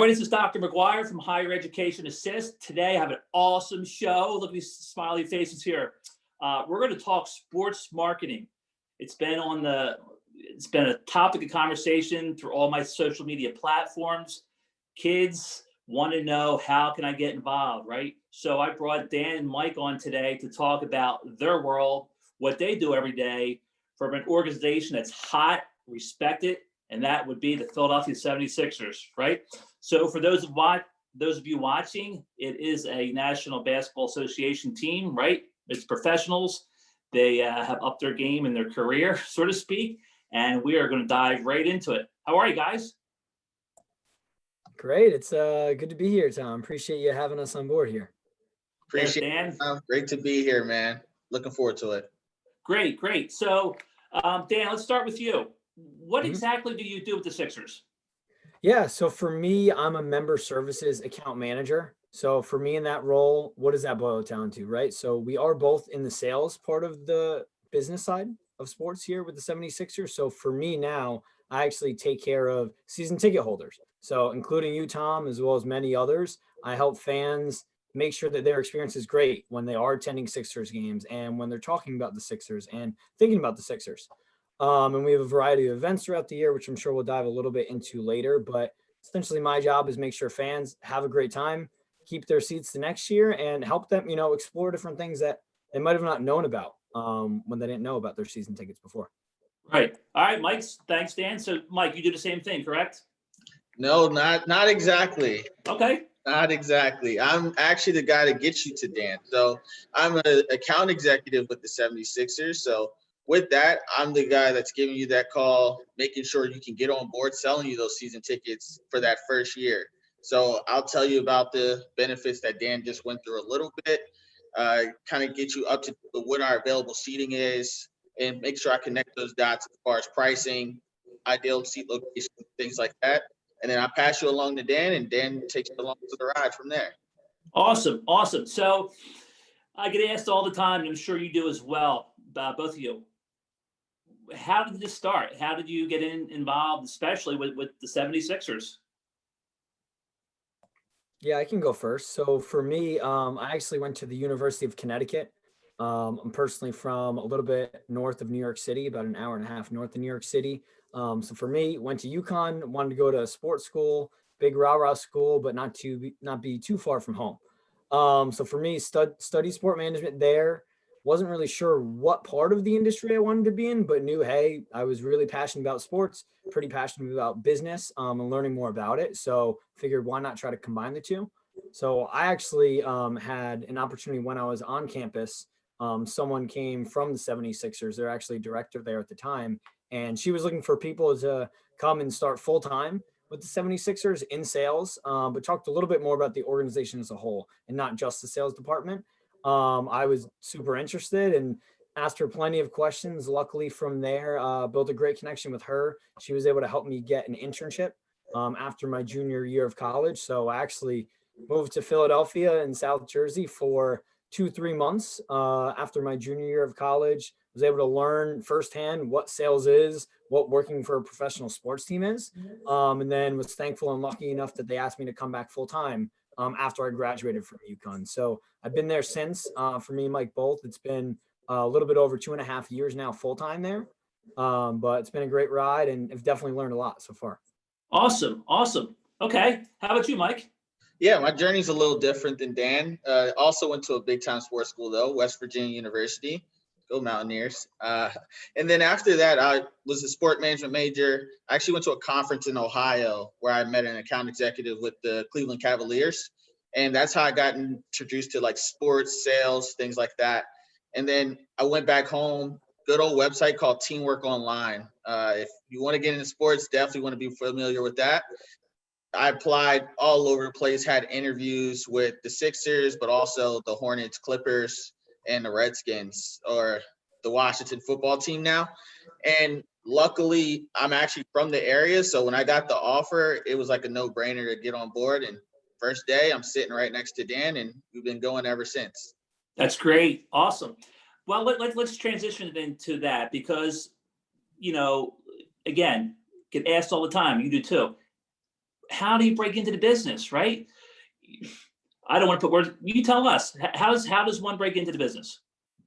This is Dr. McGuire from Higher Education Assist. Today I have an awesome show. Look at these smiley faces here. We're going to talk sports marketing. It's been a topic of conversation through all my social media platforms. Kids want to know, how can I get involved, right? So I brought Dan and Mike on today to talk about their world, what they do every day from an organization that's hot, respected, and that would be the Philadelphia 76ers, right? So for those of you watching, it is a National Basketball Association team, right? It's professionals. They have upped their game in their career, so to speak, and we are going to dive right into it. How are you guys? Great. It's good to be here, Tom. Appreciate you having us on board here. Appreciate Dan. it. Great to be here, man. Looking forward to it. Great. So, Dan, let's start with you. What exactly do you do with the Sixers? Yeah, so for me, I'm a member services account manager. So for me in that role, what does that boil down to, right? So we are both in the sales part of the business side of sports here with the 76ers. So for me now, I actually take care of season ticket holders. So including you, Tom, as well as many others, I help fans make sure that their experience is great when they are attending Sixers games and when they're talking about the Sixers and thinking about the Sixers. And we have a variety of events throughout the year, which I'm sure we'll dive a little bit into later. But essentially, my job is make sure fans have a great time, keep their seats the next year, and help them, explore different things that they might have not known about when they didn't know about their season tickets before. Right. All right, Mike. Thanks, Dan. So, Mike, you do the same thing, correct? No, not exactly. Okay. Not exactly. I'm actually the guy to get you to Dan. So I'm an account executive with the 76ers. So with that, I'm the guy that's giving you that call, making sure you can get on board, selling you those season tickets for that first year. So I'll tell you about the benefits that Dan just went through a little bit, kind of get you up to what our available seating is, and make sure I connect those dots as far as pricing, ideal seat location, things like that. And then I pass you along to Dan, and Dan takes you along for the ride from there. Awesome. So I get asked all the time, and I'm sure you do as well, both of you. How did this start? How did you get involved, especially with the 76ers? Yeah, I can go first. So for me, I actually went to the University of Connecticut. I'm personally from a little bit north of New York City, about an hour and a half north of New York City. So for me, went to UConn, wanted to go to a sports school, big rah-rah school, but not be too far from home. So for me, study sport management there. Wasn't really sure what part of the industry I wanted to be in, but knew, hey, I was really passionate about sports, pretty passionate about business, and learning more about it. So figured, why not try to combine the two? So I actually had an opportunity when I was on campus. Someone came from the 76ers. They're actually director there at the time. And she was looking for people to come and start full time with the 76ers in sales, but talked a little bit more about the organization as a whole and not just the sales department. I was super interested and asked her plenty of questions. Luckily from there, built a great connection with her. She was able to help me get an internship after my junior year of college. So I actually moved to Philadelphia in South Jersey for 2-3 months after my junior year of college. Was able to learn firsthand what sales is, what working for a professional sports team is, and then was thankful and lucky enough that they asked me to come back full time after I graduated from UConn. So I've been there since. For me and Mike both, it's been a little bit over 2.5 years now full time there, but it's been a great ride and I've definitely learned a lot so far. Awesome. Okay, how about you, Mike? Yeah, my journey's a little different than Dan. Also went to a big time sports school though, West Virginia University. Go Mountaineers. And then after that, I was a sport management major. I actually went to a conference in Ohio where I met an account executive with the Cleveland Cavaliers. And that's how I got introduced to like sports, sales, things like that. And then I went back home, good old website called Teamwork Online. If you want to get into sports, definitely want to be familiar with that. I applied all over the place, had interviews with the Sixers, but also the Hornets, Clippers, and the Redskins, or the Washington football team now. And luckily, I'm actually from the area. So when I got the offer, it was like a no-brainer to get on board. And first day, I'm sitting right next to Dan, and we've been going ever since. That's great. Awesome. Well, let's transition into that because, again, get asked all the time. You do too. how do you break into the business, right? I don't want to put words. You tell us. How does one break into the business?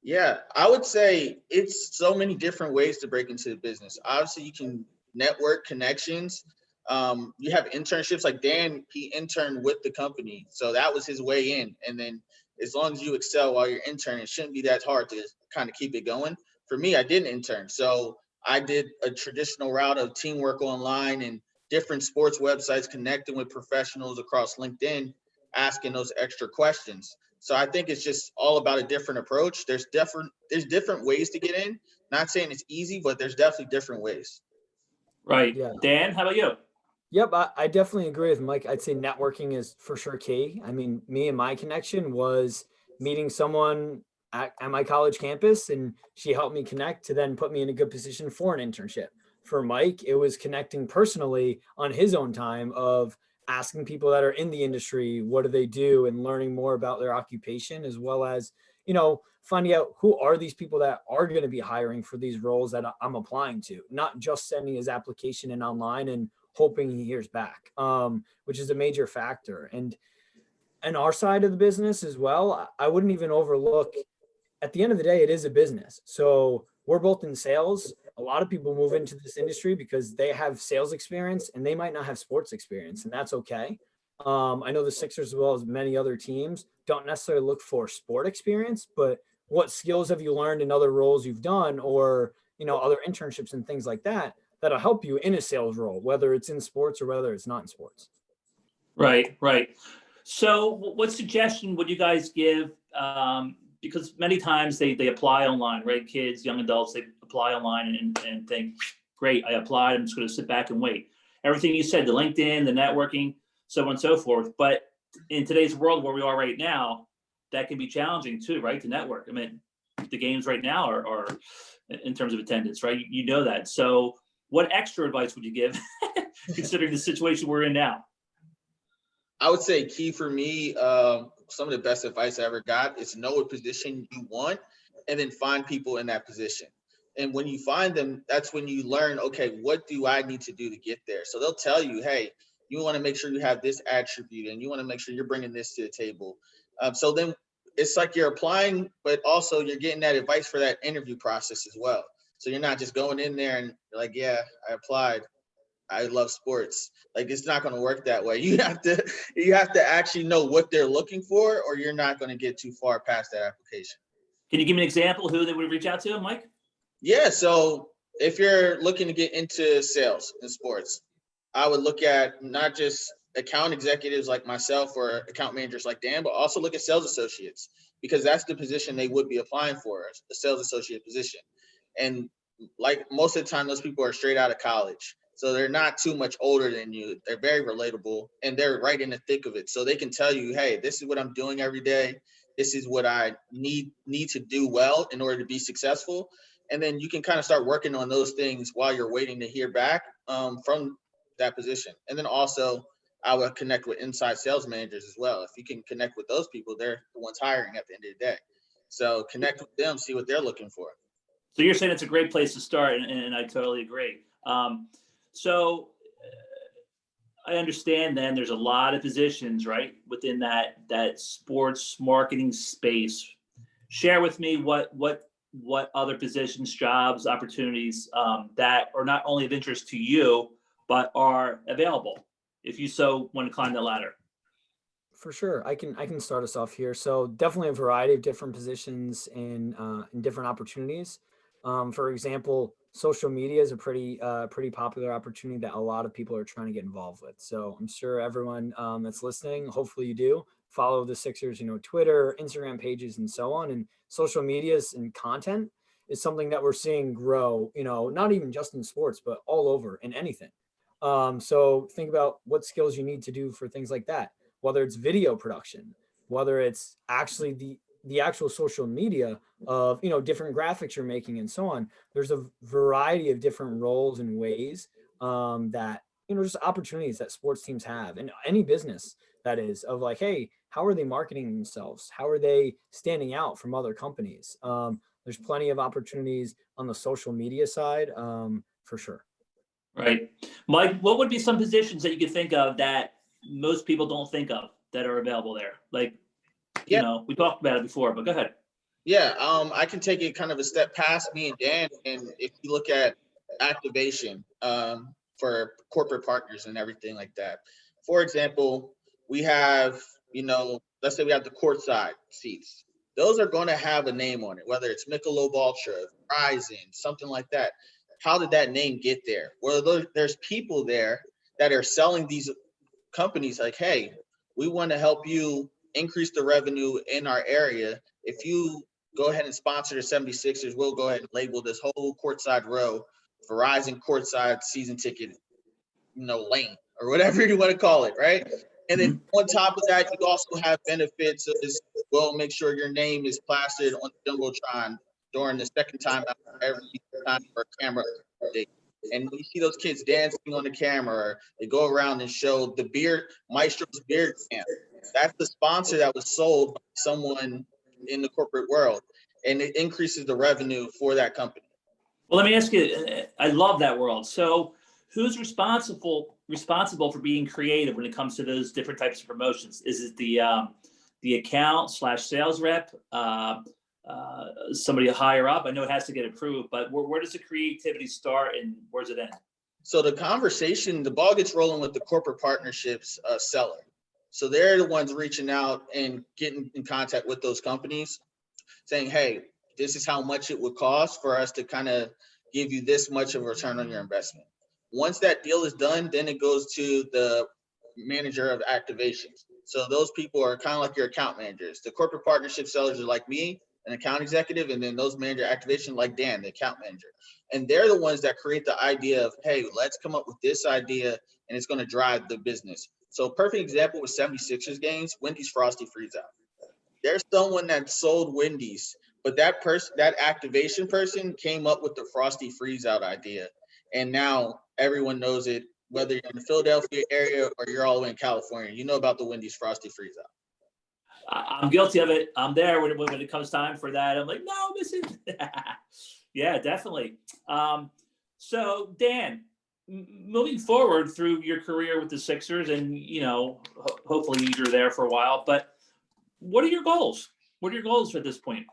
Yeah, I would say it's so many different ways to break into the business. Obviously, you can network connections. You have internships like Dan, he interned with the company. So that was his way in. And then as long as you excel while you're interning, it shouldn't be that hard to kind of keep it going. For me, I didn't intern. So I did a traditional route of teamwork online and different sports websites, connecting with professionals across LinkedIn, asking those extra questions. So I think it's just all about a different approach. There's different ways to get in. Not saying it's easy, but there's definitely different ways. Right. Yeah. Dan, how about you? Yep, I definitely agree with Mike. I'd say networking is for sure key. I mean, me and my connection was meeting someone at my college campus, and she helped me connect to then put me in a good position for an internship. For Mike, it was connecting personally on his own time of asking people that are in the industry, what do they do, and learning more about their occupation, as well as, finding out who are these people that are going to be hiring for these roles that I'm applying to, not just sending his application in online and hoping he hears back, which is a major factor. And our side of the business as well, I wouldn't even overlook. At the end of the day, it is a business. So we're both in sales. A lot of people move into this industry because they have sales experience and they might not have sports experience, and that's okay. I know the Sixers, as well as many other teams, don't necessarily look for sport experience, but what skills have you learned in other roles you've done, or other internships and things like that, that'll help you in a sales role, whether it's in sports or whether it's not in sports. Right, right. So what suggestion would you guys give? Because many times they apply online, right? Kids, young adults, they apply online and think, great, I applied. I'm just going to sit back and wait. Everything you said, the LinkedIn, the networking, so on and so forth. But in today's world where we are right now, that can be challenging too, right? To network. I mean, the games right now are in terms of attendance, right? You know that. So what extra advice would you give considering the situation we're in now? I would say key for me, some of the best advice I ever got is know what position you want and then find people in that position. And when you find them, that's when you learn, okay, what do I need to do to get there? So they'll tell you, hey, you want to make sure you have this attribute and you want to make sure you're bringing this to the table. So then it's like you're applying, but also you're getting that advice for that interview process as well. So you're not just going in there and you're like, yeah, I applied. I love sports. Like it's not going to work that way. You have to actually know what they're looking for, or you're not going to get too far past that application. Can you give me an example who they would reach out to, Mike? Yeah. So if you're looking to get into sales in sports, I would look at not just account executives like myself or account managers like Dan, but also look at sales associates because that's the position they would be applying for, a sales associate position. And like most of the time, those people are straight out of college. So they're not too much older than you. They're very relatable and they're right in the thick of it. So they can tell you, hey, this is what I'm doing every day. This is what I need to do well in order to be successful. And then you can kind of start working on those things while you're waiting to hear back from that position. And then also I would connect with inside sales managers as well. If you can connect with those people, they're the ones hiring at the end of the day. So connect with them, see what they're looking for. So you're saying it's a great place to start, and I totally agree. So I understand then there's a lot of positions, right, within that sports marketing space. Share with me what other positions, jobs, opportunities that are not only of interest to you, but are available if you so want to climb the ladder. For sure, I can start us off here. So definitely a variety of different positions in different opportunities. For example, social media is a pretty popular opportunity that a lot of people are trying to get involved with. So I'm sure everyone that's listening, hopefully you do follow the Sixers, Twitter, Instagram pages, and so on. And social medias and content is something that we're seeing grow. Not even just in sports, but all over in anything. So think about what skills you need to do for things like that, whether it's video production, whether it's actually the actual social media of different graphics you're making and so on. There's a variety of different roles and ways that just opportunities that sports teams have, and any business that is, of like, hey, how are they marketing themselves, how are they standing out from other companies. There's plenty of opportunities on the social media side, for sure. Right. Mike, what would be some positions that you could think of that most people don't think of that are available there? Like, Yeah. we talked about it before, but go ahead. Yeah, I can take it kind of a step past me and Dan, and if you look at activation for corporate partners and everything like that. For example, we have, let's say we have the courtside seats. Those are going to have a name on it, whether it's Michelob Ultra, Verizon, something like that. How did that name get there? Well, there's people there that are selling these companies like, hey, we want to help you increase the revenue in our area. If you go ahead and sponsor the 76ers, we'll go ahead and label this whole courtside row Verizon courtside season ticket, lane or whatever you want to call it, right? And then on top of that, you also have benefits of this. We'll make sure your name is plastered on the Jumbotron during the second time out every time for a camera update. And when you see those kids dancing on the camera, or they go around and show the beard, Maestro's beard camp. That's the sponsor that was sold by someone in the corporate world, and it increases the revenue for that company. Well, let me ask you, I love that world. So who's responsible for being creative when it comes to those different types of promotions? Is it the account / sales rep, somebody higher up? I know it has to get approved, but where does the creativity start and where's it end? So the ball gets rolling with the corporate partnerships seller. So they're the ones reaching out and getting in contact with those companies saying, hey, this is how much it would cost for us to kind of give you this much of a return on your investment. Once that deal is done, then it goes to the manager of activations. So those people are kind of like your account managers. The corporate partnership sellers are like me, an account executive, and then those manager activation like Dan, the account manager. And they're the ones that create the idea of, hey, let's come up with this idea and it's going to drive the business. So perfect example with 76ers games, Wendy's Frosty Freeze Out. There's someone that sold Wendy's, but that activation person came up with the Frosty Freeze Out idea. And now everyone knows it, whether you're in the Philadelphia area or you're all the way in California, you know about the Wendy's Frosty Freeze Out. I'm guilty of it. I'm there when it comes time for that. I'm like, no, this is, yeah, definitely. So Dan, moving forward through your career with the Sixers, and hopefully you're there for a while, but what are your goals? What are your goals at this point?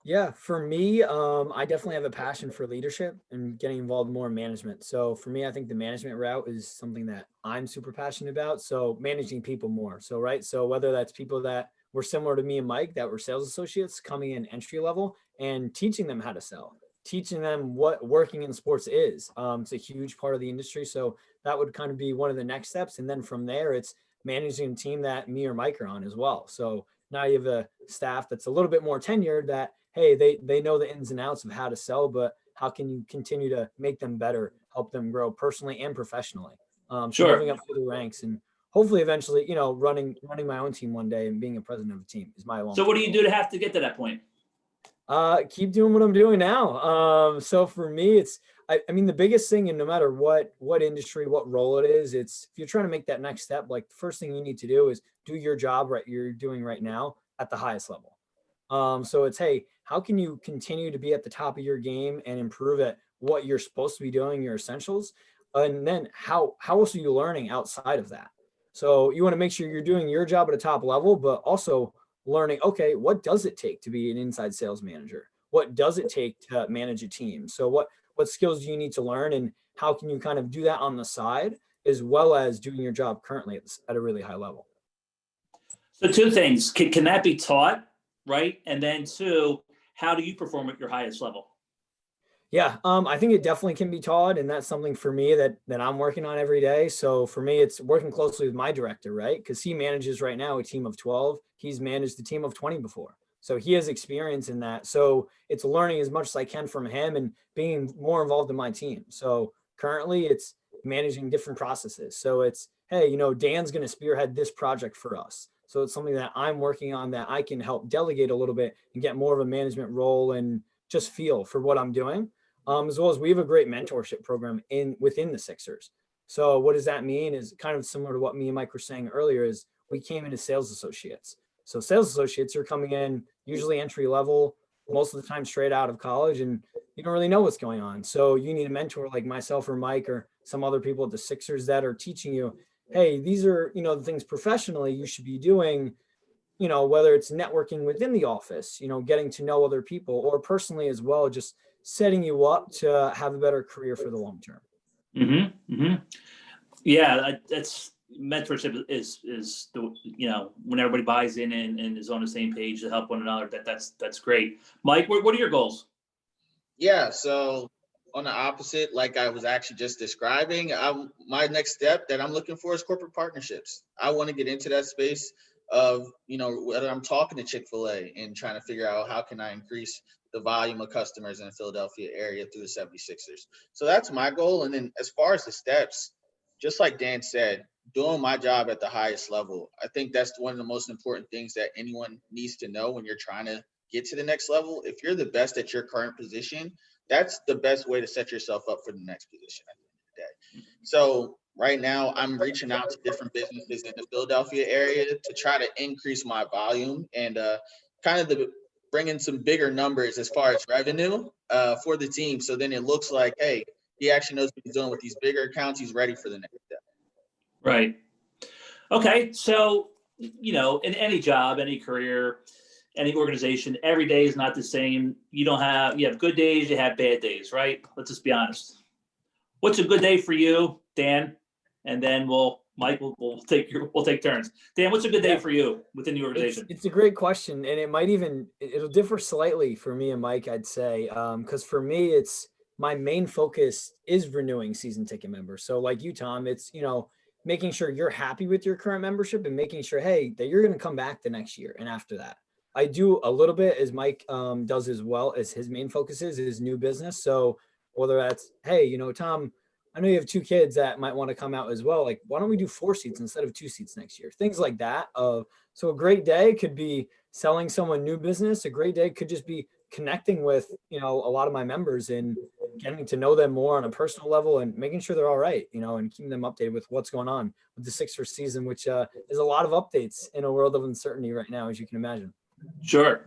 Yeah, for me, I definitely have a passion for leadership and getting involved more in management. So for me, I think the management route is something that I'm super passionate about. So managing people more. So, right. So whether that's people that were similar to me and Mike, that were sales associates coming in entry level and teaching them how to sell, teaching them what working in sports is. It's a huge part of the industry. So that would kind of be one of the next steps. And then from there, it's managing a team that me or Mike are on as well. So now you have a staff that's a little bit more tenured that, hey, they know the ins and outs of how to sell, but how can you continue to make them better, help them grow personally and professionally? So Sure. moving up through the ranks and hopefully eventually, running my own team one day and being a president of a team is my long. So what do you do to have to get to that point? Keep doing what I'm doing now. So for me, it's, I mean, the biggest thing, and no matter what industry, what role it is, it's if you're trying to make that next step, like the first thing you need to do is do your job right you're doing right now at the highest level. So it's, hey, how can you continue to be at the top of your game and improve at what you're supposed to be doing, your essentials? And then how else are you learning outside of that? So you want to make sure you're doing your job at a top level, but also learning, okay, what does it take to be an inside sales manager? What does it take to manage a team? So what skills do you need to learn, and how can you kind of do that on the side as well as doing your job currently at a really high level? So two things, can that be taught, right? And then two, how do you perform at your highest level? Yeah, I think it definitely can be taught, and that's something for me that I'm working on every day. So for me, it's working closely with my director, right? Because he manages right now a team of 12. He's managed a team of 20 before. So he has experience in that. So it's learning as much as I can from him and being more involved in my team. So currently it's managing different processes. So it's, hey, Dan's going to spearhead this project for us. So it's something that I'm working on that I can help delegate a little bit and get more of a management role and just feel for what I'm doing. As well as we have a great mentorship program within the Sixers. So what does that mean is kind of similar to what me and Mike were saying earlier is we came in as sales associates. So sales associates are coming in usually entry level, most of the time straight out of college. And, you don't really know what's going on. So you need a mentor like myself or Mike or some other people at the Sixers that are teaching you, hey, these are, the things professionally you should be doing, whether it's networking within the office, getting to know other people, or personally as well, just setting you up to have a better career for the long term. Yeah, that's mentorship is the, when everybody buys in and is on the same page to help one another, that's great. Mike, what are your goals? Yeah, so on the opposite, like I was actually just describing, my next step that I'm looking for is corporate partnerships. I want to get into that space of, whether I'm talking to Chick-fil-A and trying to figure out how can I increase the volume of customers in the Philadelphia area through the 76ers. So that's my goal. And then as far as the steps, just like Dan said, doing my job at the highest level, I think that's one of the most important things that anyone needs to know when you're trying to get to the next level. If you're the best at your current position, that's the best way to set yourself up for the next position at the end of the day. So right now I'm reaching out to different businesses in the Philadelphia area to try to increase my volume and bring in some bigger numbers as far as revenue for the team. So then it looks like, hey, he actually knows what he's doing with these bigger accounts. He's ready for the next step. Right. Okay. So, in any job, any career, any organization, every day is not the same. You have good days, you have bad days, right? Let's just be honest. What's a good day for you, Dan? And then Mike, we'll take turns. Dan, what's a good day for you within the organization? It's a great question. And it'll differ slightly for me and Mike, I'd say. Because for me, my main focus is renewing season ticket members. So like you, Tom, it's, making sure you're happy with your current membership and making sure, hey, that you're going to come back the next year and after that. I do a little bit as Mike does as well, as his main focus is new business. So whether that's, hey, Tom, I know you have 2 kids that might want to come out as well. Like, why don't we do 4 seats instead of 2 seats next year? Things like that. So a great day could be selling someone new business. A great day could just be connecting with, a lot of my members and getting to know them more on a personal level and making sure they're all right, and keeping them updated with what's going on with the Sixers season, which is a lot of updates in a world of uncertainty right now, as you can imagine. Sure.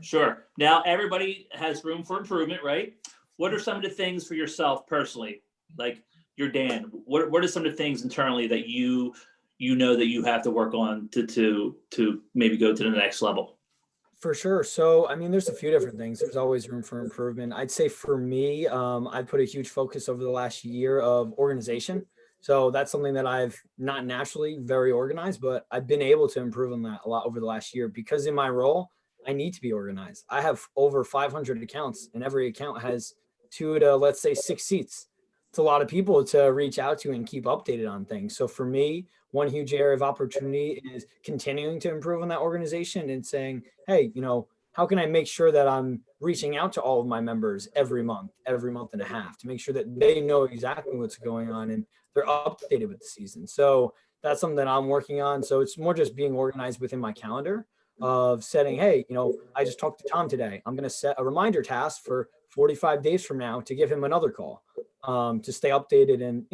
Now, everybody has room for improvement, right? What are some of the things for yourself personally? Like, you're Dan. What are some of the things internally that you know that you have to work on to maybe go to the next level? For sure. So, there's a few different things. There's always room for improvement. I'd say for me, I put a huge focus over the last year of organization. So that's something that I've not naturally very organized, but I've been able to improve on that a lot over the last year because in my role, I need to be organized. I have over 500 accounts and every account has 2 to, let's say, 6 seats. It's a lot of people to reach out to and keep updated on things. So for me, one huge area of opportunity is continuing to improve on that organization and saying, hey, how can I make sure that I'm reaching out to all of my members every month and a half to make sure that they know exactly what's going on and they're updated with the season. So that's something that I'm working on. So it's more just being organized within my calendar of setting, hey, I just talked to Tom today. I'm going to set a reminder task for 45 days from now to give him another call to stay updated and,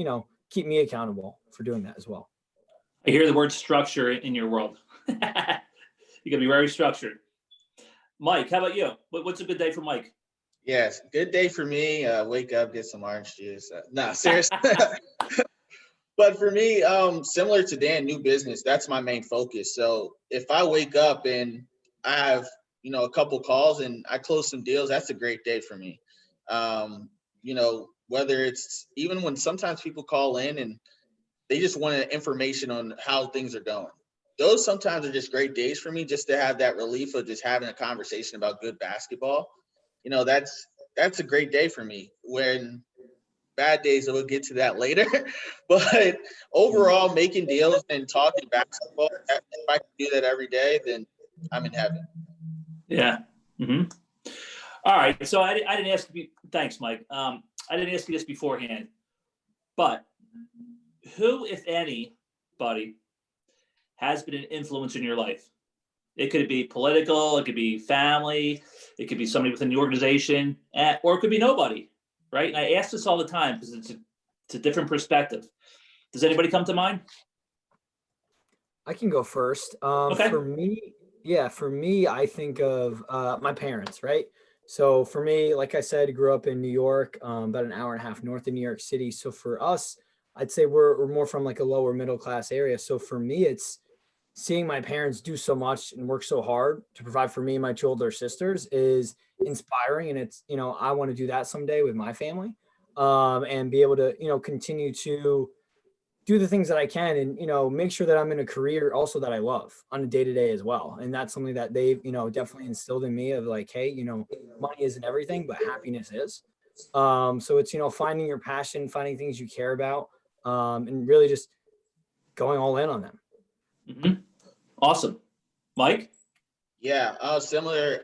keep me accountable for doing that as well. I hear the word structure in your world. You're going to be very structured. Mike, how about you? What's a good day for Mike? Yes, good day for me. Wake up, get some orange juice. No, seriously. But for me, similar to Dan, new business, that's my main focus. So if I wake up and I have, a couple calls and I close some deals, that's a great day for me. Whether it's even when sometimes people call in and they just want information on how things are going. Those sometimes are just great days for me just to have that relief of just having a conversation about good basketball. That's a great day for me. When bad days, we'll get to that later. But overall, making deals and talking basketball, if I can do that every day, then I'm in heaven. Yeah. Mm-hmm. All right. So I didn't ask you. Thanks, Mike. I didn't ask you this beforehand, but who, if anybody, has been an influence in your life? It could be political, it could be family, it could be somebody within the organization, or it could be nobody, right? And I ask this all the time because it's a different perspective. Does anybody come to mind? I can go first. Okay. For me, I think of my parents, right? So for me, like I said, grew up in New York, about an hour and a half north of New York City. So for us, I'd say we're more from like a lower middle class area. So for me, it's seeing my parents do so much and work so hard to provide for me and my two older sisters is inspiring. And it's, I want to do that someday with my family, and be able to, continue to do the things that I can and, make sure that I'm in a career also that I love on a day to day as well. And that's something that they've, definitely instilled in me of like, hey, money isn't everything, but happiness is. So it's, finding your passion, finding things you care about, and really just going all in on them. Mhm. Awesome. Mike? Yeah, similar.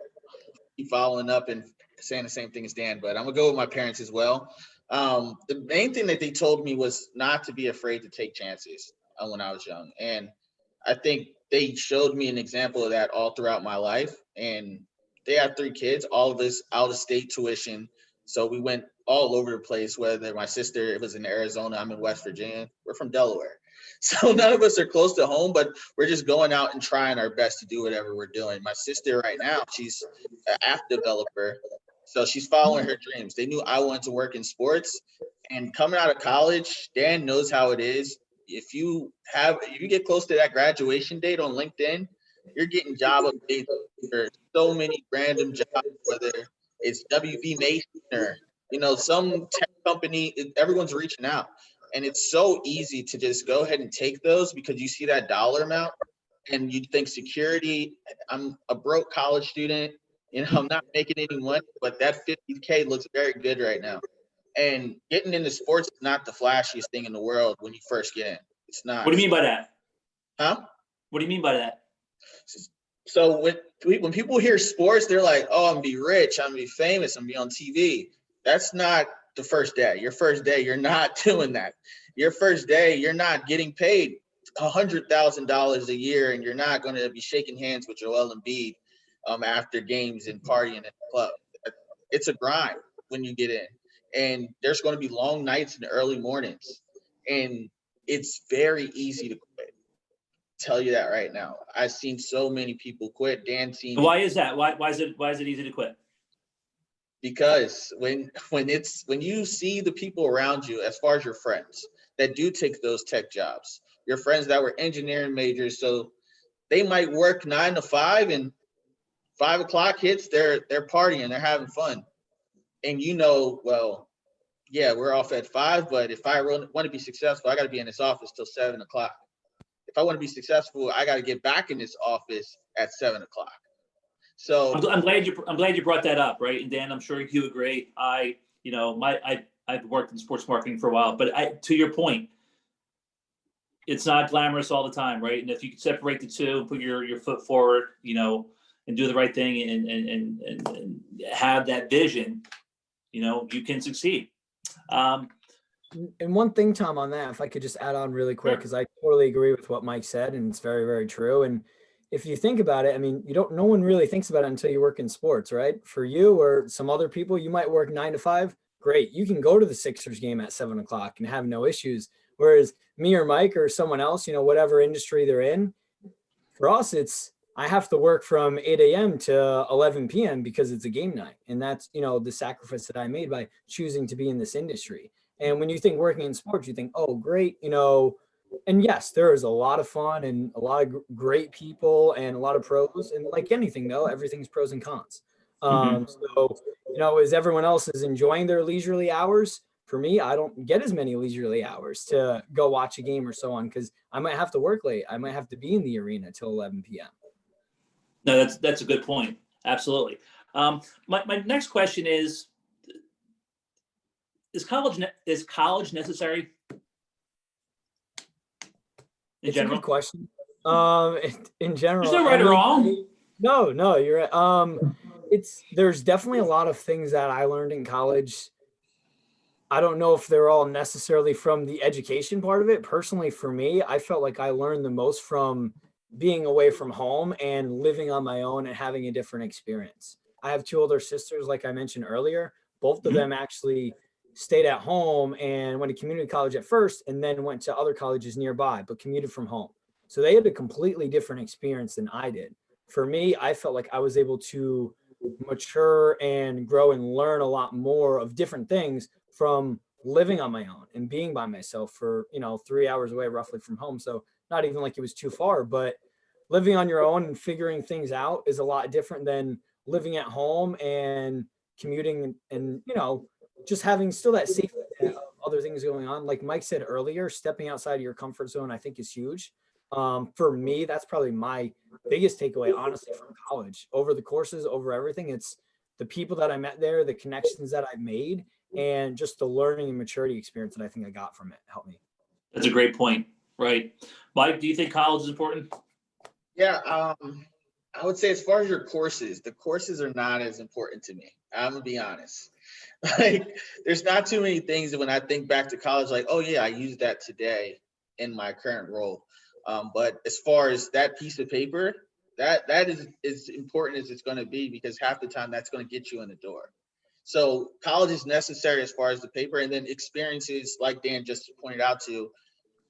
Keep following up and saying the same thing as Dan, but I'm gonna go with my parents as well. The main thing that they told me was not to be afraid to take chances when I was young, and I think they showed me an example of that all throughout my life. And they have 3 kids, all of us out of state tuition, so we went all over the place. Whether my sister was in Arizona, I'm in West Virginia, we're from Delaware. So none of us are close to home, but we're just going out and trying our best to do whatever we're doing. My sister right now, she's an app developer. So she's following her dreams. They knew I wanted to work in sports. And coming out of college, Dan knows how it is. If you get close to that graduation date on LinkedIn, you're getting job updates for so many random jobs, whether it's WB Mason or some tech company. Everyone's reaching out. And it's so easy to just go ahead and take those because you see that dollar amount and you think security. I'm a broke college student, I'm not making any money, but that 50K looks very good right now. And getting into sports is not the flashiest thing in the world when you first get in. It's not. What do you mean by that? Huh? What do you mean by that? So when people hear sports, they're like, oh, I'm gonna be rich, I'm gonna be famous, I'm gonna be on TV. That's not the first day. Your first day, you're not doing that. Your first day, you're not getting paid $100,000 a year, and you're not going to be shaking hands with Joel Embiid after games and partying in the club. It's a grind when you get in, and there's going to be long nights and early mornings, and it's very easy to quit. Tell you that right now. I've seen so many people quit. Dan seen Why is that? Why is it easy to quit? Because when you see the people around you, as far as your friends that do take those tech jobs, your friends that were engineering majors, so they might work 9 to 5, and 5 o'clock hits, they're partying, they're having fun, and well, yeah, we're off at 5, but if I really want to be successful, I got to be in this office till 7 o'clock. If I want to be successful, I got to get back in this office at 7 o'clock. So I'm glad you brought that up, right? And Dan, I'm sure you agree. I've worked in sports marketing for a while, but to your point, it's not glamorous all the time, right? And if you can separate the two and put your foot forward, and do the right thing and have that vision, you can succeed. And one thing, Tom, on that, if I could just add on really quick, Sure. because I totally agree with what Mike said, and it's very, very true. And if you think about it, I mean, no one really thinks about it until you work in sports, right? For you or some other people, you might work 9 to 5. Great. You can go to the Sixers game at 7 o'clock and have no issues. Whereas me or Mike or someone else, whatever industry they're in, for us, I have to work from 8 a.m. to 11 p.m. because it's a game night. And that's, the sacrifice that I made by choosing to be in this industry. And when you think working in sports, you think, oh, great, and yes, there is a lot of fun and a lot of great people and a lot of pros. And like anything, though, everything's pros and cons. So, as everyone else is enjoying their leisurely hours, for me, I don't get as many leisurely hours to go watch a game or so on because I might have to work late. I might have to be in the arena till 11 p.m. No, that's a good point. Absolutely. My next question is college necessary in It's general? a good question. In general, There's no right or wrong. No, you're right. There's definitely a lot of things that I learned in college. I don't know if they're all necessarily from the education part of it. Personally, for me, I felt like I learned the most from being away from home and living on my own and having a different experience. I have two older sisters, like I mentioned earlier. Both of Mhm. them actually stayed at home and went to community college at first and then went to other colleges nearby, but commuted from home. So they had a completely different experience than I did. For me, I felt like I was able to mature and grow and learn a lot more of different things from living on my own and being by myself for, 3 hours away roughly from home. So not even like it was too far, but living on your own and figuring things out is a lot different than living at home and commuting and, just having still that safety net of other things going on. Like Mike said earlier, stepping outside of your comfort zone, I think is huge. For me, that's probably my biggest takeaway, honestly, from college. Over the courses, over everything, it's the people that I met there, the connections that I've made, and just the learning and maturity experience that I think I got from it helped me. That's a great point. Right. Mike, do you think college is important? Yeah, I would say as far as your courses, the courses are not as important to me. I'm gonna be honest. Like, there's not too many things that when I think back to college, like, oh yeah, I used that today in my current role. But as far as that piece of paper, that is as important as it's going to be, because half the time that's going to get you in the door. So college is necessary as far as the paper, and then experiences like Dan just pointed out to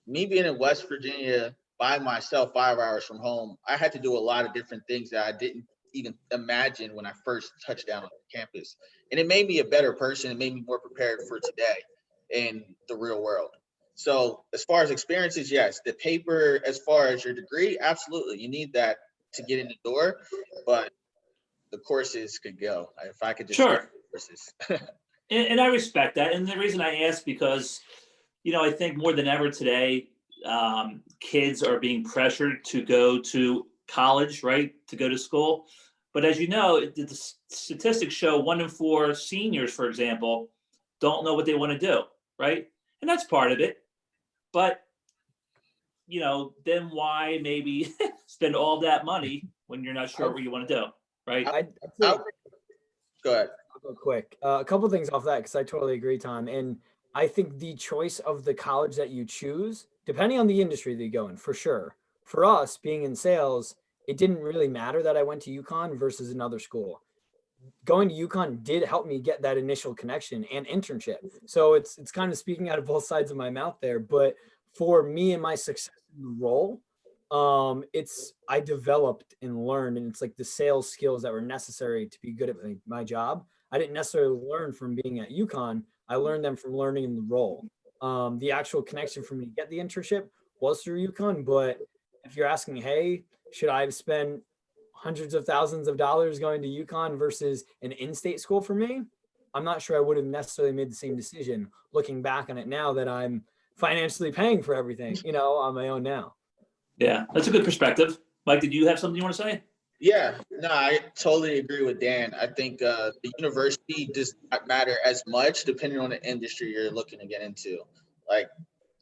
me being in West Virginia by myself, 5 hours from home. I had to do a lot of different things that I didn't even imagine when I first touched down on campus, and it made me a better person. It made me more prepared for today in the real world. So as far as experiences, yes, the paper, as far as your degree, absolutely. You need that to get in the door, but the courses could go. If I could just Sure. courses. And I respect that. And the reason I ask, because, I think more than ever today, kids are being pressured to go to college, right? To go to school. But as you know, the statistics show 1 in 4 seniors, for example, don't know what they want to do, right? And that's part of it. But, then why maybe spend all that money when you're not sure what you want to do, right? I'd say, Go ahead. real quick, a couple things off that, because I totally agree, Tom. And I think the choice of the college that you choose, depending on the industry that you go in, for sure. For us, being in sales, it didn't really matter that I went to UConn versus another school. Going to UConn did help me get that initial connection and internship. So it's kind of speaking out of both sides of my mouth there. But for me and my success in the role, I developed and learned, and it's like the sales skills that were necessary to be good at my job. I didn't necessarily learn from being at UConn. I learned them from learning in the role. The actual connection for me to get the internship was through UConn. But if you're asking, hey, should I have spent hundreds of thousands of dollars going to UConn versus an in-state school for me? I'm not sure I would have necessarily made the same decision looking back on it now that I'm financially paying for everything, on my own now. Yeah, that's a good perspective. Mike, did you have something you want to say? Yeah, no, I totally agree with Dan. I think the university does not matter as much depending on the industry you're looking to get into. Like,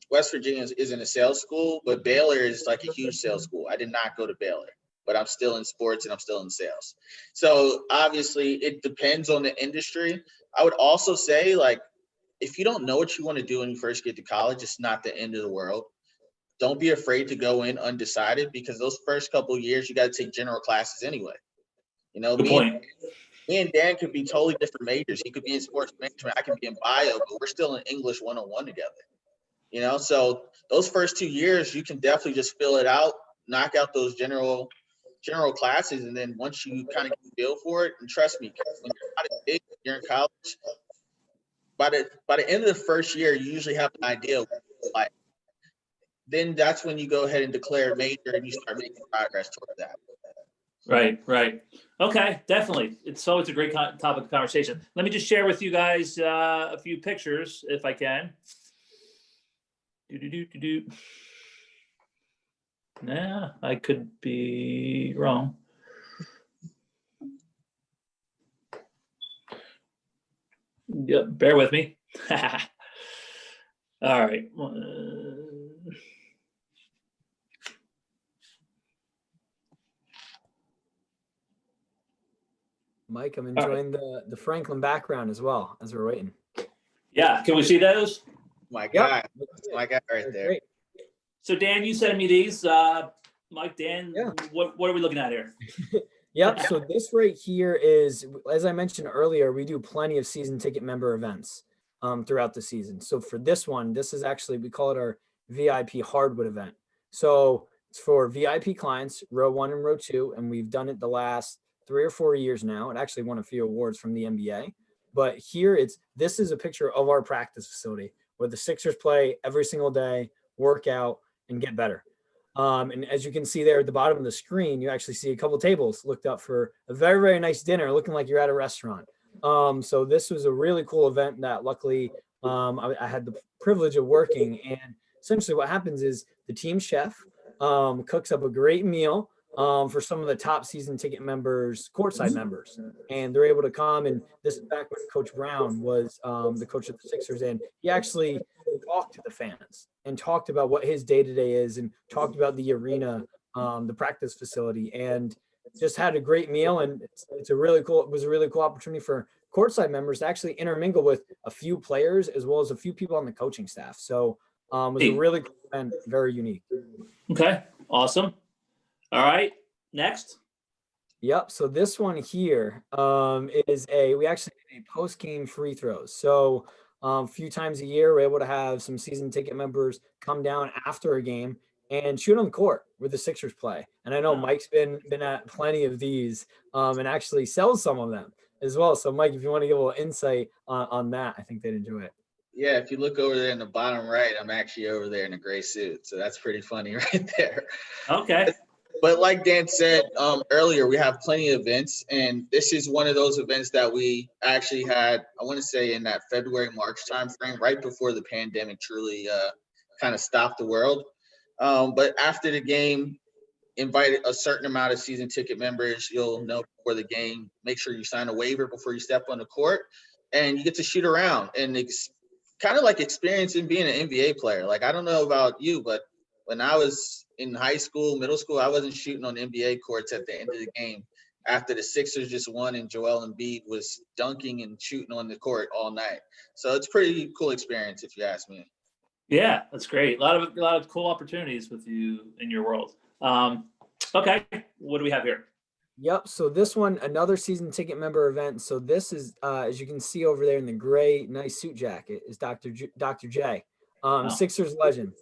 West Virginia isn't a sales school, but Baylor is like a huge sales school. I did not go to Baylor, but I'm still in sports and I'm still in sales. So obviously it depends on the industry. I would also say, like, if you don't know what you want to do when you first get to college, it's not the end of the world. Don't be afraid to go in undecided, because those first couple of years you got to take general classes anyway. Good point. Me and Dan could be totally different majors. He could be in sports management, I can be in bio, but we're still in English 101 together. So those first 2 years you can definitely just fill it out, knock out those general classes, and then once you kind of get a feel for it, and trust me, when you're not as big, you're in college, by the end of the first year, you usually have an idea of what you like. Then that's when you go ahead and declare a major and you start making progress toward that. Right. Okay, definitely. It's always a great topic of conversation. Let me just share with you guys a few pictures, if I can. Nah, I could be wrong. Yep, bear with me. All right. Mike, I'm enjoying the Franklin background as well as we're waiting. Yeah, can we see those? My guy, my guy right there. Great. So Dan, you sent me these. Mike, Dan, Yeah. What are we looking at here? Yep. So this right here is, as I mentioned earlier, we do plenty of season ticket member events throughout the season. So for this one, this is actually, we call it our VIP hardwood event. So it's for VIP clients, row 1 and row 2, and we've done it the last 3 or 4 years now. It actually won a few awards from the NBA. But here this is a picture of our practice facility where the Sixers play every single day, work out, and get better. And as you can see there at the bottom of the screen, you actually see a couple tables looked up for a very, very nice dinner, looking like you're at a restaurant. So this was a really cool event that luckily I had the privilege of working. And essentially what happens is the team chef cooks up a great meal for some of the top season ticket members, courtside members. And they're able to come. And this is back when Coach Brown was the coach of the Sixers. And he actually talked to the fans and talked about what his day-to-day is and talked about the arena, the practice facility, and just had a great meal. And it was a really cool opportunity for courtside members to actually intermingle with a few players as well as a few people on the coaching staff. So it was a really cool and very unique. Okay, awesome. All right, next. Yep. So this one here we actually did a post-game free throws. So a few times a year, we're able to have some season ticket members come down after a game and shoot on the court where the Sixers play. And I know Mike's been at plenty of these and actually sells some of them as well. So Mike, if you want to give a little insight on that, I think they'd enjoy it. Yeah, if you look over there in the bottom right, I'm actually over there in a gray suit. So that's pretty funny right there. Okay. But like Dan said earlier, we have plenty of events, and this is one of those events that we actually had, I want to say in that February, March timeframe, right before the pandemic truly kind of stopped the world. But after the game, invited a certain amount of season ticket members. You'll know before the game, make sure you sign a waiver before you step on the court, and you get to shoot around. And it's kind of like experiencing being an NBA player. Like, I don't know about you, but when I was in high school, middle school, I wasn't shooting on NBA courts at the end of the game after the Sixers just won and Joel Embiid was dunking and shooting on the court all night. So it's pretty cool experience if you ask me. Yeah, that's great. A lot of cool opportunities with you in your world. Okay, what do we have here? Yep. So this one, another season ticket member event. So this is, as you can see over there in the gray, nice suit jacket, is Dr. J, Sixers legend.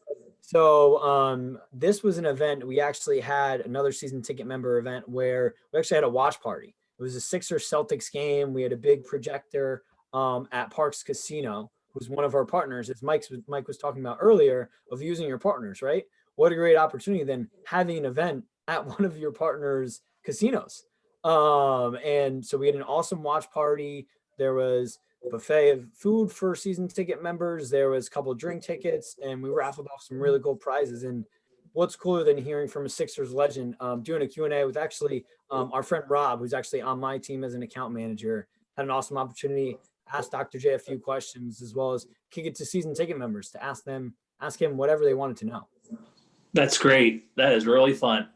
So this was an event. We actually had another season ticket member event where we actually had a watch party. It was a Sixers Celtics game. We had a big projector at Parks Casino, who's one of our partners, as Mike was talking about earlier, of using your partners, right? What a great opportunity than having an event at one of your partners' casinos. And so we had an awesome watch party. There was a buffet of food for season ticket members. There was a couple of drink tickets, and we raffled off some really cool prizes. And what's cooler than hearing from a Sixers legend, doing a Q&A with actually our friend Rob, who's actually on my team as an account manager, had an awesome opportunity to ask Dr. J a few questions, as well as kick it to season ticket members to ask him whatever they wanted to know. That's great. That is really fun.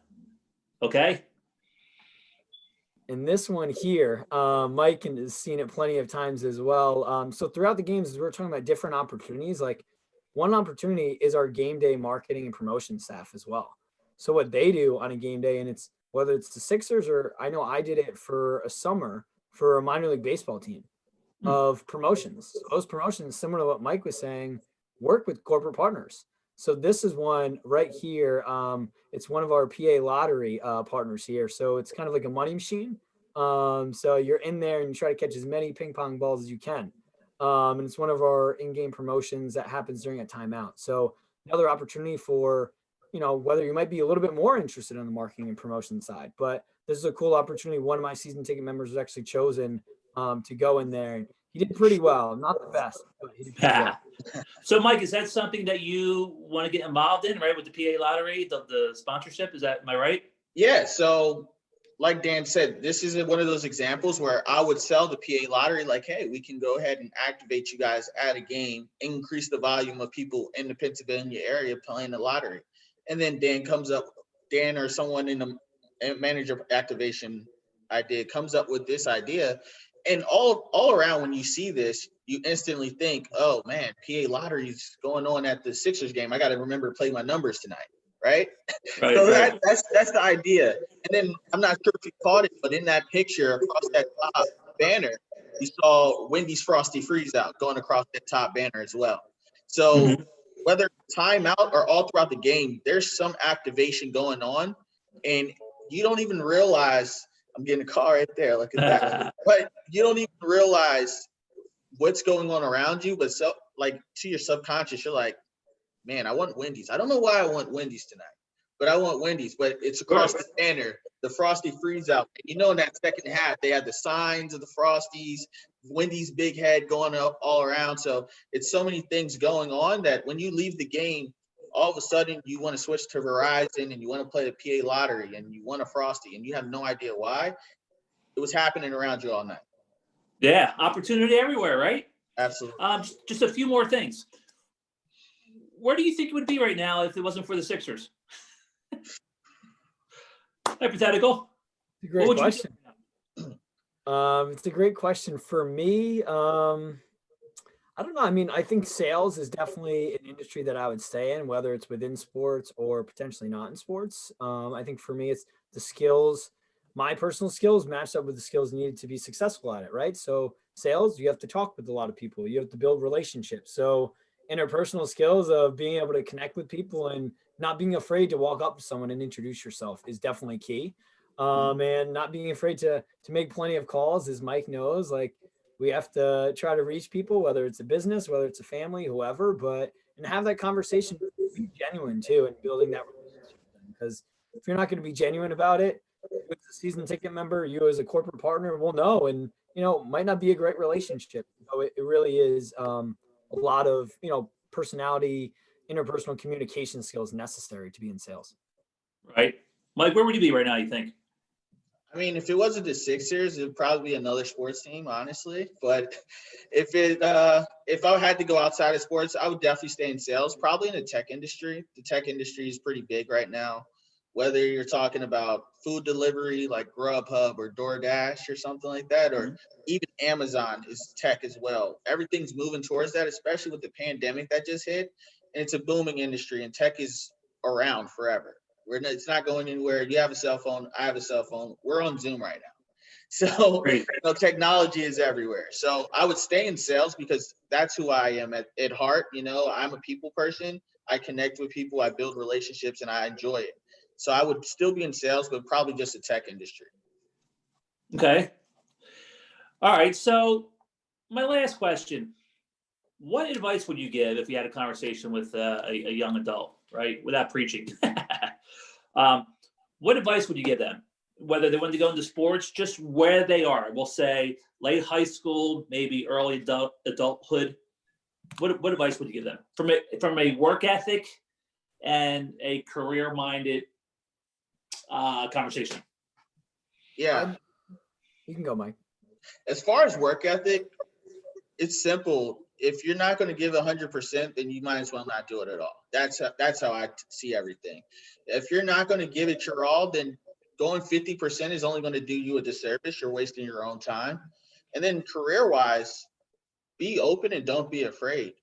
Okay. And this one here, Mike has seen it plenty of times as well. So throughout the games, we're talking about different opportunities. Like one opportunity is our game day marketing and promotion staff as well. So what they do on a game day, and it's whether it's the Sixers or I know I did it for a summer for a minor league baseball team of promotions. So those promotions, similar to what Mike was saying, work with corporate partners. So this is one right here. It's one of our PA lottery partners here. So it's kind of like a money machine. So you're in there and you try to catch as many ping pong balls as you can. And it's one of our in-game promotions that happens during a timeout. So another opportunity for, whether you might be a little bit more interested in the marketing and promotion side, but this is a cool opportunity. One of my season ticket members was actually chosen to go in there. He did pretty well. Not the best, but he did pretty well. So, Mike, is that something that you want to get involved in, right, with the PA Lottery, the sponsorship? Am I right? Yeah. So, like Dan said, this is one of those examples where I would sell the PA Lottery like, hey, we can go ahead and activate you guys at a game, increase the volume of people in the Pennsylvania area playing the lottery. And then Dan or someone in the manager activation idea comes up with this idea. And all around, when you see this, you instantly think, oh, man, PA Lottery's going on at the Sixers game. I got to remember to play my numbers tonight, right? So that's the idea. And then I'm not sure if you caught it, but in that picture across that top banner, you saw Wendy's Frosty Freeze Out going across that top banner as well. So whether timeout or all throughout the game, there's some activation going on, and you don't even realize I'm getting a call right there. Look at that. But you don't even realize what's going on around you. But so, like, to your subconscious, you're like, man, I want Wendy's. I don't know why I want Wendy's tonight, but I want Wendy's. But it's across the banner, the Frosty Freeze Out. You know, in that second half, they had the signs of the Frosties, Wendy's big head going up all around. So it's so many things going on that when you leave the game, all of a sudden you want to switch to Verizon and you want to play the PA lottery and you want a Frosty and you have no idea why. It was happening around you all night. Yeah, opportunity everywhere, right? Absolutely. Just a few more things. Where do you think it would be right now if it wasn't for the Sixers? Hypothetical. It's a great question. It's a great question for me. I don't know. I mean, I think sales is definitely an industry that I would stay in, whether it's within sports or potentially not in sports. I think for me, it's the skills, my personal skills matched up with the skills needed to be successful at it, right? So sales, you have to talk with a lot of people. You have to build relationships. So interpersonal skills of being able to connect with people and not being afraid to walk up to someone and introduce yourself is definitely key. And not being afraid to make plenty of calls, as Mike knows, like, we have to try to reach people, whether it's a business, whether it's a family, whoever, and have that conversation, be genuine too, and building that relationship. Because if you're not going to be genuine about it, with the season ticket member, you as a corporate partner will know, and, might not be a great relationship. So it really is a lot of, personality, interpersonal communication skills necessary to be in sales. Right. Mike, where would you be right now, you think? I mean, if it wasn't the Sixers, it would probably be another sports team, honestly. But if I had to go outside of sports, I would definitely stay in sales, probably in the tech industry. The tech industry is pretty big right now. Whether you're talking about food delivery like Grubhub or DoorDash or something like that, or even Amazon is tech as well. Everything's moving towards that, especially with the pandemic that just hit. And it's a booming industry, and tech is around forever. It's not going anywhere. You have a cell phone. I have a cell phone. We're on Zoom right now. So technology is everywhere. So I would stay in sales because that's who I am at heart. I'm a people person. I connect with people. I build relationships, and I enjoy it. So I would still be in sales, but probably just the tech industry. Okay. All right. So my last question, what advice would you give if you had a conversation with a young adult, right? Without preaching. What advice would you give them? Whether they want to go into sports, just where they are. We'll say late high school, maybe early adulthood. What advice would you give them from a work ethic and a career-minded conversation? Yeah. You can go, Mike. As far as work ethic, it's simple. If you're not going to give 100%, then you might as well not do it at all. That's how I see everything. If you're not going to give it your all, then going 50% is only going to do you a disservice. You're wasting your own time. And then career-wise, be open and don't be afraid.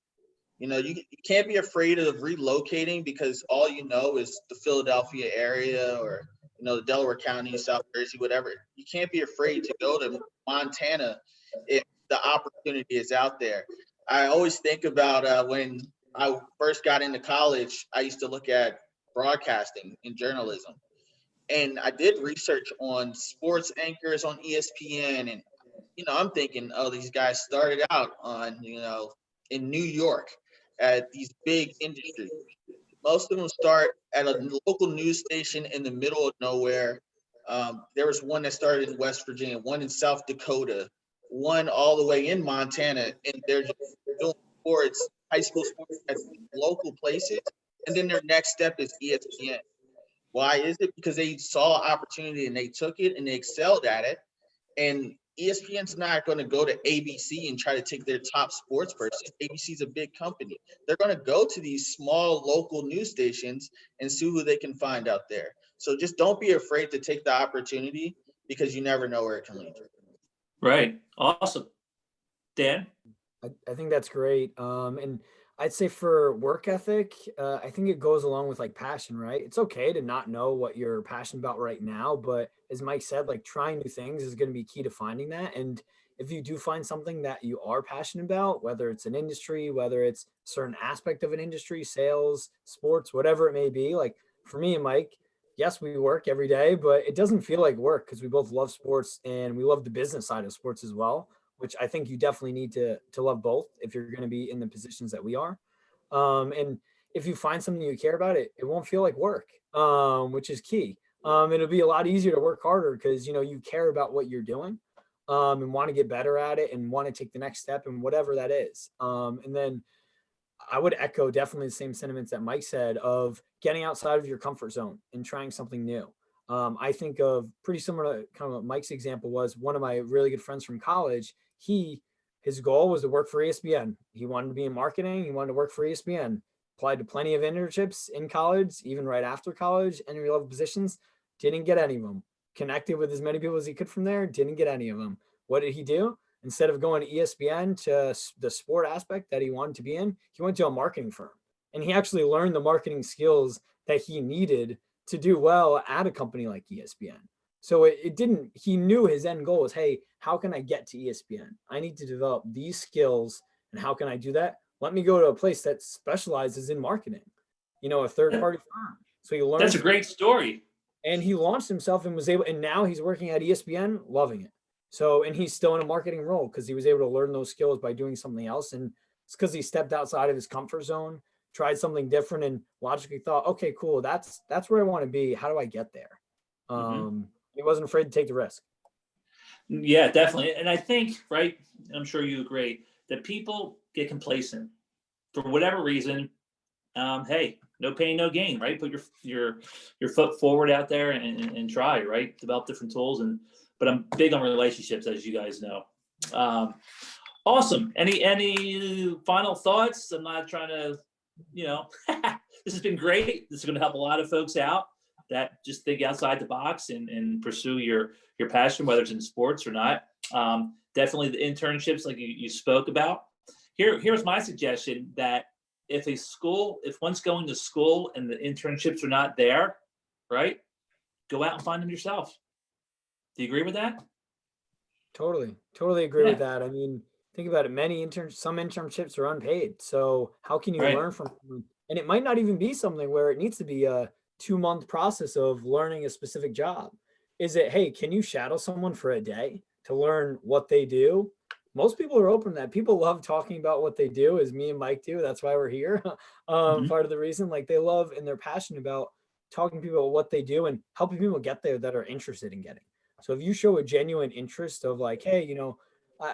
You can't be afraid of relocating because all you know is the Philadelphia area or, the Delaware County, South Jersey, whatever. You can't be afraid to go to Montana if the opportunity is out there. I always think about when I first got into college, I used to look at broadcasting and journalism. And I did research on sports anchors on ESPN. And, I'm thinking, oh, these guys started out on, in New York at these big industries. Most of them start at a local news station in the middle of nowhere. There was one that started in West Virginia, one in South Dakota, one all the way in Montana, and they're just doing sports, high school sports at local places. And then their next step is ESPN. Why is it? Because they saw opportunity and they took it and they excelled at it. And ESPN's not going to go to ABC and try to take their top sports person. ABC's a big company. They're going to go to these small local news stations and see who they can find out there. So just don't be afraid to take the opportunity because you never know where it can lead to. Right. Awesome. Dan? I think that's great. And I'd say for work ethic, I think it goes along with like passion, right? It's okay to not know what you're passionate about right now, but as Mike said, like trying new things is going to be key to finding that. And if you do find something that you are passionate about, whether it's an industry, whether it's a certain aspect of an industry, sales, sports, whatever it may be, like for me and Mike, yes, we work every day, but it doesn't feel like work because we both love sports and we love the business side of sports as well, which I think you definitely need to love both if you're going to be in the positions that we are. And if you find something you care about, it won't feel like work, which is key. It'll be a lot easier to work harder because you care about what you're doing, and want to get better at it and want to take the next step and whatever that is. And then I would echo definitely the same sentiments that Mike said of getting outside of your comfort zone and trying something new. I think of pretty similar to kind of what Mike's example was. One of my really good friends from college, his goal was to work for ESPN. He wanted to be in marketing. He wanted to work for ESPN. Applied to plenty of internships in college, even right after college, entry level positions. Didn't get any of them. Connected with as many people as he could from there. Didn't get any of them. What did he do? Instead of going to ESPN to the sport aspect that he wanted to be in, he went to a marketing firm. And he actually learned the marketing skills that he needed to do well at a company like ESPN. So he knew his end goal was, hey, how can I get to ESPN? I need to develop these skills. And how can I do that? Let me go to a place that specializes in marketing, a third party firm. So he learned. That's a great story. And he launched himself and and now he's working at ESPN, loving it. So, and he's still in a marketing role because he was able to learn those skills by doing something else. And it's because he stepped outside of his comfort zone, tried something different, and logically thought, okay, cool. That's where I want to be. How do I get there? He wasn't afraid to take the risk. Yeah, definitely. And I think, right, I'm sure you agree, that people get complacent for whatever reason. Hey, no pain, no gain, right? Put your foot forward out there and try, right? Develop different tools. But I'm big on relationships, as you guys know. Awesome. Any final thoughts? I'm not trying to, this has been great. This is going to help a lot of folks out that just think outside the box and pursue your passion, whether it's in sports or not. Definitely the internships like you spoke about. Here's my suggestion that if one's going to school and the internships are not there, right, go out and find them yourself. Do you agree with that? Totally agree with that. I mean, think about it. Some internships are unpaid. So how can you learn from them? And it might not even be something where it needs to be a 2-month process of learning a specific job. Is it, hey, can you shadow someone for a day to learn what they do? Most people are open to that. People love talking about what they do, as me and Mike do. That's why we're here. Part of the reason, like, they love and they're passionate about talking to people about what they do and helping people get there that are interested in getting. So if you show a genuine interest of like, hey,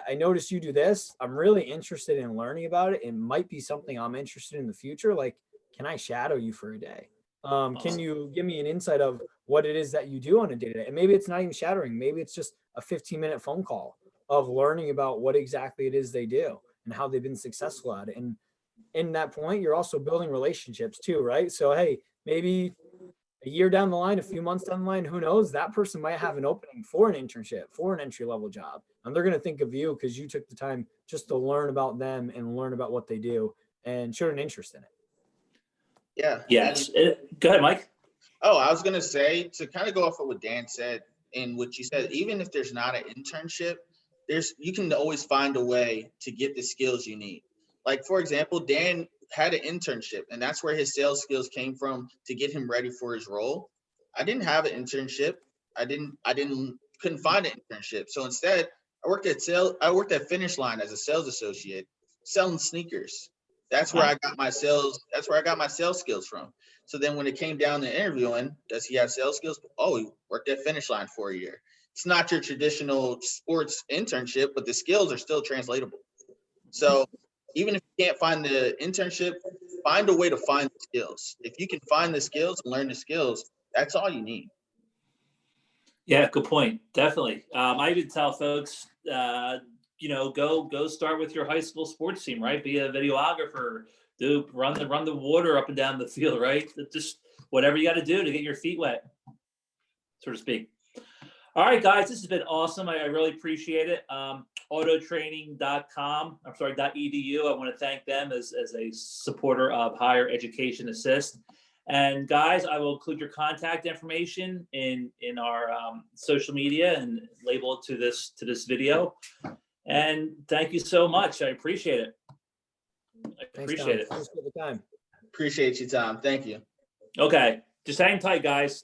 I noticed you do this. I'm really interested in learning about it. It might be something I'm interested in the future. Like, can I shadow you for a day? Can you give me an insight of what it is that you do on a day-to-day? And maybe it's not even shadowing. Maybe it's just a 15-minute phone call of learning about what exactly it is they do and how they've been successful at it. And in that point, you're also building relationships too, right? So, hey, maybe a year down the line, a few months down the line, who knows, that person might have an opening for an internship, for an entry-level job. And they're going to think of you because you took the time just to learn about them and learn about what they do and showed an interest in it. Yeah. Yes. Go ahead, Mike. Oh, I was going to say, to kind of go off of what Dan said and what you said, even if there's not an internship, you can always find a way to get the skills you need. Like, for example, Dan had an internship, and that's where his sales skills came from to get him ready for his role. I didn't have an internship. Couldn't find an internship. So instead, I worked at Finish Line as a sales associate selling sneakers. That's where I got my sales skills from. So then when it came down to interviewing, does he have sales skills? Oh, he worked at Finish Line for a year. It's not your traditional sports internship, but the skills are still translatable. So even if you can't find the internship, find a way to find the skills. If you can find the skills and learn the skills, that's all you need. Yeah, good point. Definitely. I even tell folks, go start with your high school sports team, right? Be a videographer, run the water up and down the field, right? Just whatever you got to do to get your feet wet, so to speak. All right, guys, this has been awesome. I really appreciate it. Autotraining.com, .edu. I want to thank them as a supporter of Higher Education Assist. And guys, I will include your contact information in our social media and label it to this video. And thank you so much. I appreciate it. Appreciate it. Thanks for the time. Appreciate your time. Thank you. Okay, just hang tight, guys.